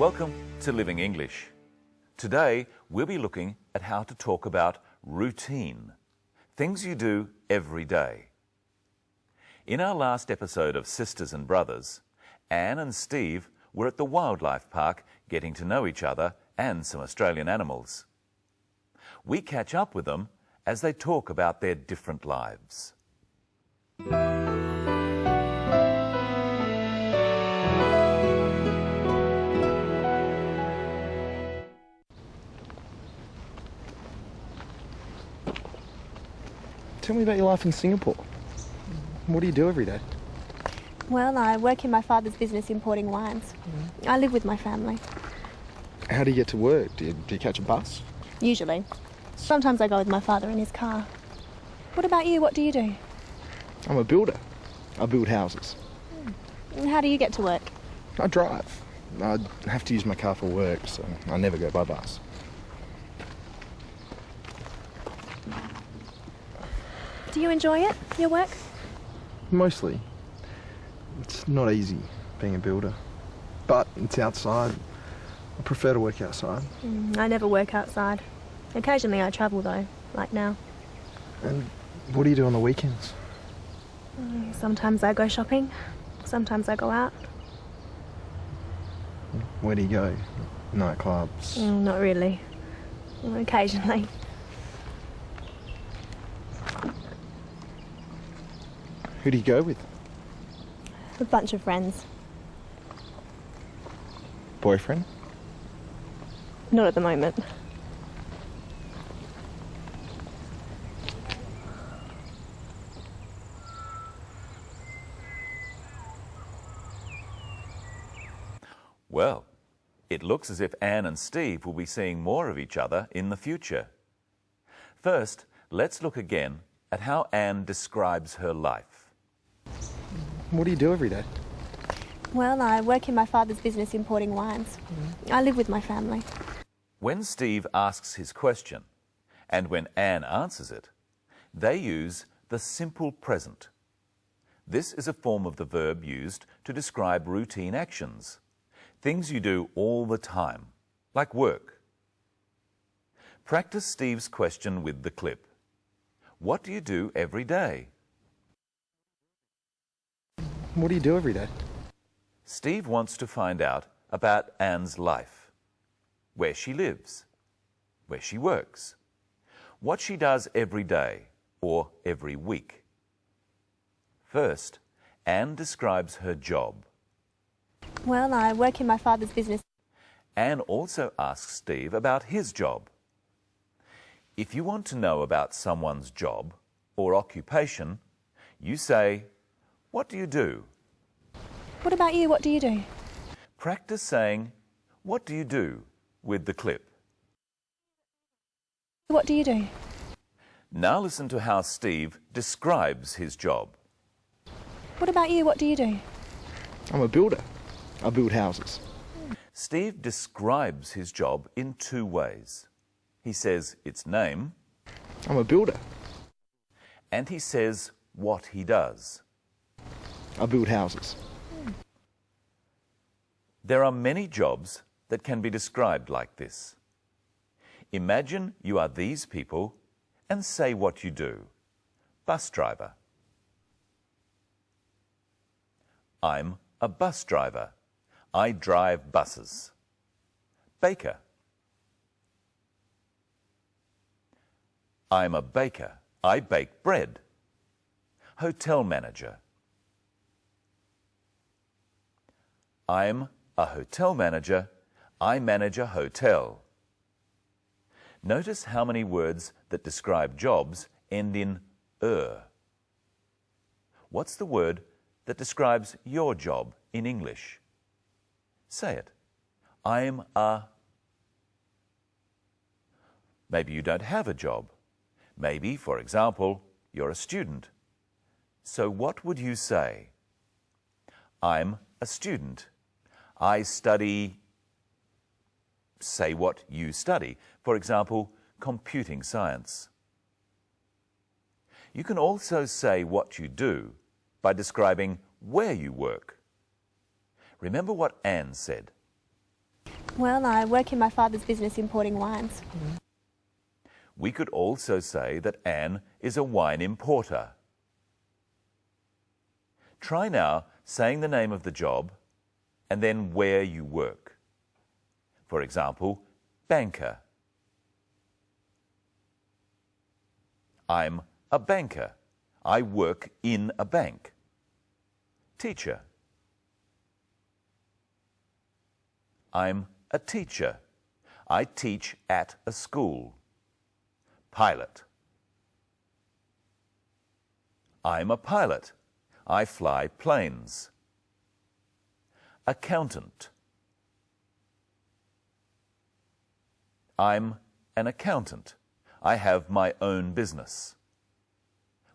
Welcome to Living English. Today, we'll be looking at how to talk about routine, things you do every day. In our last episode of Sisters and Brothers, Anne and Steve were at the wildlife park getting to know each other and some Australian animals. We catch up with them as they talk about their different lives. Tell me about your life in Singapore. What do you do every day? Well, I work in my father's business importing wines. I live with my family. How do you get to work? Do you catch a bus? Usually. Sometimes I go with my father in his car. What about you? What do you do? I'm a builder. I build houses. And how do you get to work? I drive. I have to use my car for work, so I never go by bus. Do you enjoy it, your work? Mostly. It's not easy being a builder, but it's outside. I prefer to work outside. I never work outside. Occasionally I travel though, like now. And what do you do on the weekends? Sometimes I go shopping, sometimes I go out. Where do you go? Nightclubs? Not really. Occasionally. Who do you go with? A bunch of friends. Boyfriend? Not at the moment. Well, it looks as if Anne and Steve will be seeing more of each other in the future. First, let's look again at how Anne describes her life. What do you do every day? Well, I work in my father's business importing wines. I live with my family. When Steve asks his question, and when Anne answers it, they use the simple present. This is a form of the verb used to describe routine actions, things you do all the time, like work. Practice Steve's question with the clip. What do you do every day? What do you do every day? Steve wants to find out about Anne's life, where she lives, where she works, what she does every day or every week. First, Anne describes her job. Well, I work in my father's business. Anne also asks Steve about his job. If you want to know about someone's job or occupation, you say, "What do you do?" What about you? What do you do? Practice saying, "What do you do?" with the clip. What do you do? Now listen to how Steve describes his job. What about you? What do you do? I'm a builder. I build houses. Steve describes his job in two ways. He says its name, I'm a builder. and he says what he does. I build houses. There are many jobs that can be described like this. Imagine you are these people and say what you do. Bus driver. I'm a bus driver. I drive buses. Baker. I'm a baker. I bake bread. Hotel manager. I'm a hotel manager. I manage a hotel. Notice how many words that describe jobs end in er. What's the word that describes your job in English? Say it. I'm a... Maybe you don't have a job. Maybe, for example, you're a student. So what would you say? I'm a student. I study... Say what you study. For example, computing science. You can also say what you do by describing where you work. Remember what Anne said. Well, I work in my father's business importing wines. We could also say that Anne is a wine importer. Try now saying the name of the job and then where you work. For example, banker. I'm a banker. I work in a bank. Teacher. I'm a teacher. I teach at a school. Pilot. I'm a pilot. I fly planes. Accountant. I'm an accountant. I have my own business.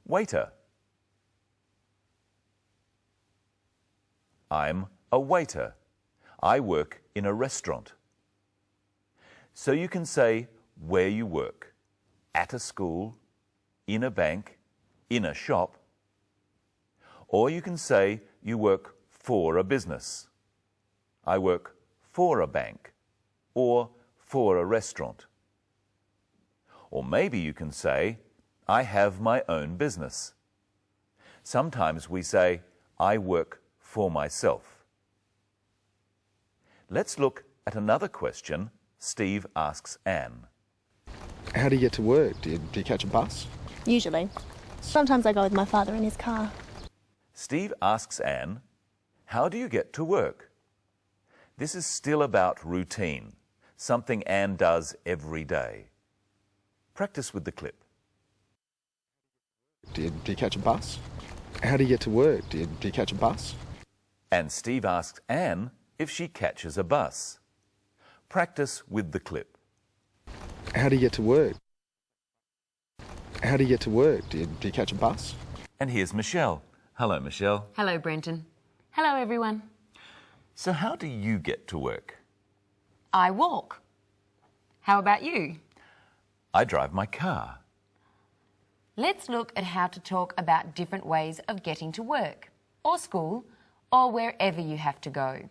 Waiter. I'm a waiter. I work in a restaurant. So you can say where you work, at a school, in a bank, in a shop, or you can say you work for a business. I work for a bank or for a restaurant. Or maybe you can say, I have my own business. Sometimes we say, I work for myself. Let's look at another question Steve asks Anne. How do you get to work? Do you catch a bus? Usually. Sometimes I go with my father in his car. Steve asks Anne, how do you get to work? This is still about routine, something Anne does every day. Practice with the clip. Do you catch a bus? How do you get to work? Do you catch a bus? And Steve asks Anne if she catches a bus. Practice with the clip. How do you get to work? How do you get to work? Do you catch a bus? And here's Michelle. Hello, Michelle. Hello, Brenton. Hello, everyone. So how do you get to work? I walk. How about you? I drive my car. Let's look at how to talk about different ways of getting to work, or school, or wherever you have to go.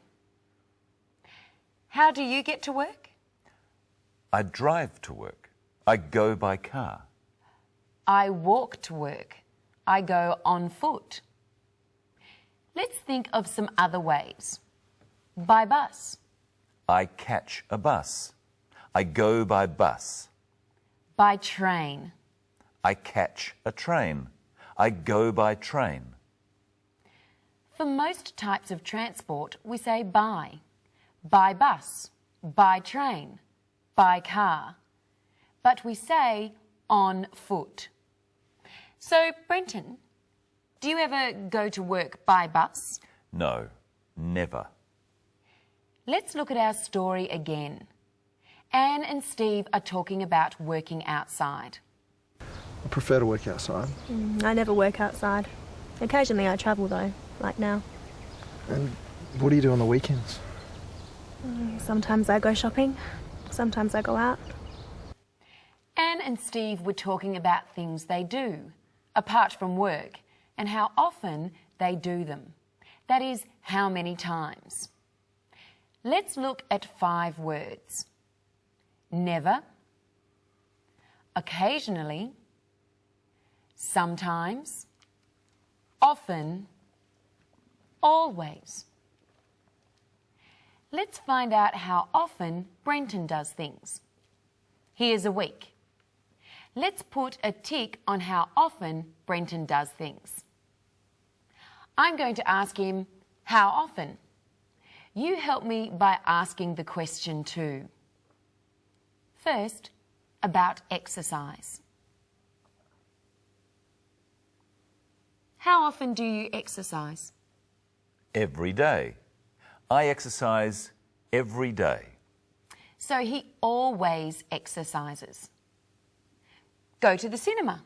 How do you get to work? I drive to work. I go by car. I walk to work. I go on foot. Let's think of some other ways. By bus. I catch a bus. I go by bus. By train. I catch a train. I go by train. For most types of transport, we say by. By bus, by train, by car. But we say on foot. So, Brenton, do you ever go to work by bus? No, never. Let's look at our story again. Anne and Steve are talking about working outside. I prefer to work outside. I never work outside. Occasionally I travel though, like now. And what do you do on the weekends? Sometimes I go shopping, sometimes I go out. Anne and Steve were talking about things they do, apart from work, and how often they do them. That is, how many times. Let's look at 5 words. Never, occasionally, sometimes, often, always. Let's find out how often Brenton does things. Here's a week. Let's put a tick on how often Brenton does things. I'm going to ask him, how often? You help me by asking the question too. First, about exercise. How often do you exercise? Every day. I exercise every day. So he always exercises. Go to the cinema.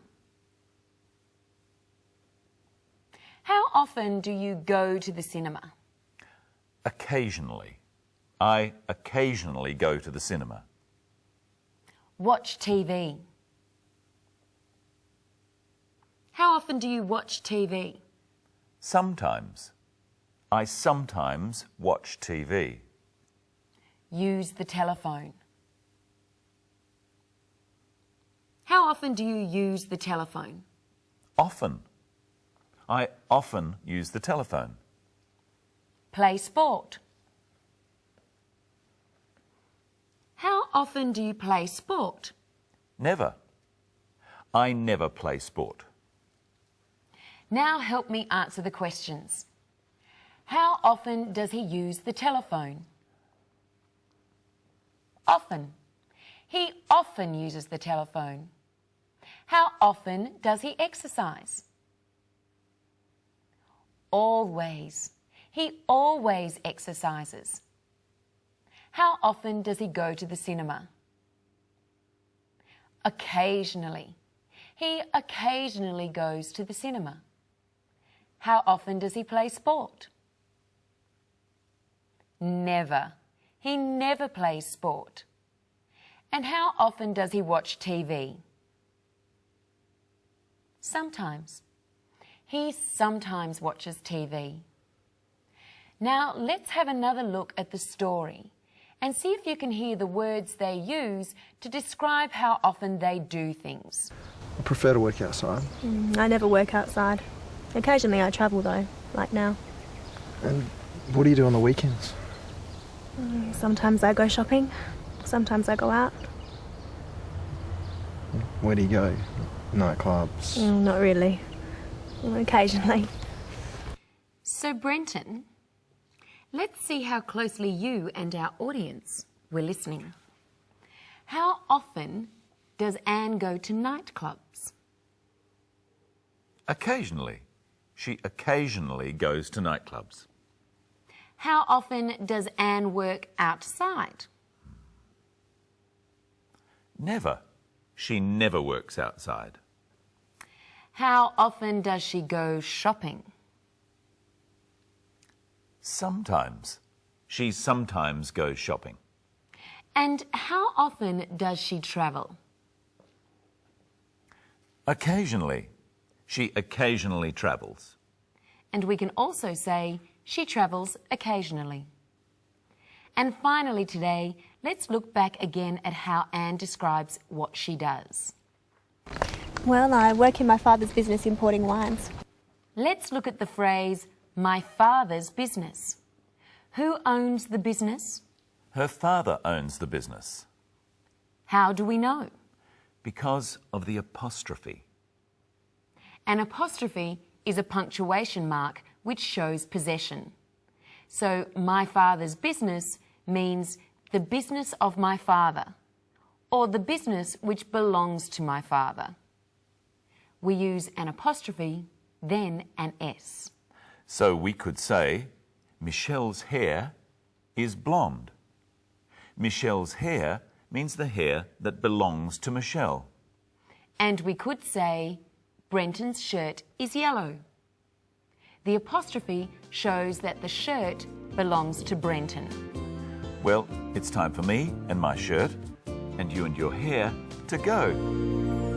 How often do you go to the cinema? Occasionally. I occasionally go to the cinema. Watch TV. How often do you watch TV? Sometimes. I sometimes watch TV. use the telephone? How often do you use the telephone? Often. I often use the telephone. Play sport. How often do you play sport? Never. I never play sport. Now help me answer the questions. How often does he use the telephone? Often. He often uses the telephone. How often does he exercise? Always. He always exercises. How often does he go to the cinema? Occasionally. He occasionally goes to the cinema. How often does he play sport? Never. He never plays sport. And how often does he watch TV? Sometimes. He sometimes watches TV. Now let's have another look at the story and see if you can hear the words they use to describe how often they do things. I prefer to work outside. I never work outside. Occasionally I travel though, like now. And what do you do on the weekends? Sometimes I go shopping, sometimes I go out. Where do you go? Nightclubs? Not really. Occasionally. So Brenton, let's see how closely you and our audience were listening. How often does Anne go to nightclubs? Occasionally. She occasionally goes to nightclubs. How often does Anne work outside? Never. She never works outside. How often does she go shopping? Sometimes. She sometimes goes shopping. And how often does she travel? Occasionally. She occasionally travels. And we can also say she travels occasionally. And finally today, let's look back again at how Anne describes what she does. Well, I work in my father's business importing wines. Let's look at the phrase, my father's business. Who owns the business? Her father owns the business. How do we know? Because of the apostrophe. An apostrophe is a punctuation mark which shows possession. So, my father's business means the business of my father, or the business which belongs to my father. We use an apostrophe, then an S. So we could say, Michelle's hair is blonde. Michelle's hair means the hair that belongs to Michelle. And we could say, Brenton's shirt is yellow. The apostrophe shows that the shirt belongs to Brenton. Well, it's time for me and my shirt, and you and your hair, to go.